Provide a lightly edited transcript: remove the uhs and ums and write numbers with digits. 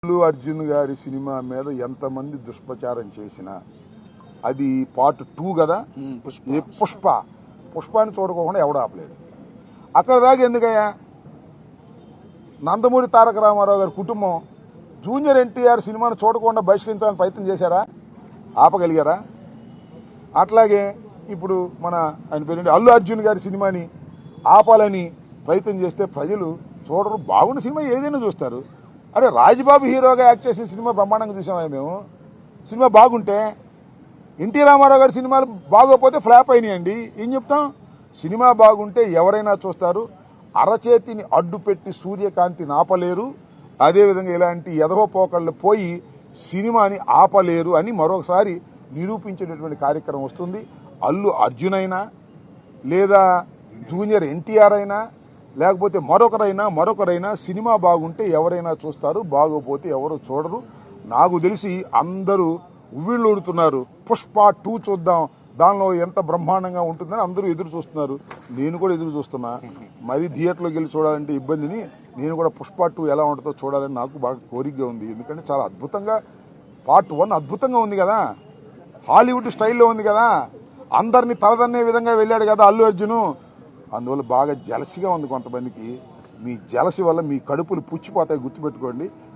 అల్లు అర్జున్ గారి సినిమా మీద ఎంతమంది దుష్ప్రచారం చేసినా అది పార్ట్ 2 కదా. పుష్పాన్ని చూడకోకుండా ఎవడు ఆపలేడు. అక్కడ దాకా ఎందుకయ్యా? నందమూరి తారక రామారావు గారి కుటుంబం జూనియర్ ఎన్టీఆర్ సినిమాను చూడకుండా బహిష్కరించాలని ప్రయత్నం చేశారా? ఆపగలిగారా? అట్లాగే ఇప్పుడు ఆయన పేరు అల్లు అర్జున్ గారి సినిమాని ఆపాలని ప్రయత్నం చేస్తే ప్రజలు చూడరు. బాగున్న సినిమా ఏదైనా చూస్తారు. అరే రాజ్బాబు హీరోగా యాక్ట్ చేసిన సినిమా బ్రహ్మాండంగా చూసామా మేము? సినిమా బాగుంటే, ఎన్టీ రామారావు గారి సినిమాలు బాగోపోతే ఫ్లాప్ అయినాయండి. ఏం చెప్తాం? సినిమా బాగుంటే ఎవరైనా చూస్తారు. అరచేతిని అడ్డు పెట్టి సూర్యకాంతిని ఆపలేరు. అదేవిధంగా ఇలాంటి ఎదవపోకళ్ళు పోయి సినిమాని ఆపలేరు అని మరొకసారి నిరూపించేటటువంటి కార్యక్రమం వస్తుంది. అల్లు అర్జున్ అయినా లేదా జూనియర్ ఎన్టీఆర్ అయినా లేకపోతే మరొకరైనా సినిమా బాగుంటే ఎవరైనా చూస్తారు, బాగోపోతే ఎవరు చూడరు. నాకు తెలిసి అందరూ ఉవ్విళ్ళూరుతున్నారు. పుష్ప 2 చూద్దాం, దానిలో ఎంత బ్రహ్మాండంగా ఉంటుందని అందరూ ఎదురు చూస్తున్నారు. నేను కూడా ఎదురు చూస్తున్నా. మరీ థియేటర్లోకి వెళ్ళి చూడాలంటే ఇబ్బందిని నేను కూడా పుష్ప 2 ఎలా ఉంటుందో చూడాలని నాకు బాగా కోరికగా ఉంది. ఎందుకంటే చాలా అద్భుతంగా పార్ట్ 1 అద్భుతంగా ఉంది కదా, హాలీవుడ్ స్టైల్లో ఉంది కదా, అందరినీ తలదన్నే విధంగా వెళ్ళాడు కదా అల్లు అర్జున్. అందువల్ల బాగా జలసిగా ఉంది కొంతమందికి. మీ జలసి వల్ల మీ కడుపులు పుచ్చిపోతాయి, గుర్తుపెట్టుకోండి.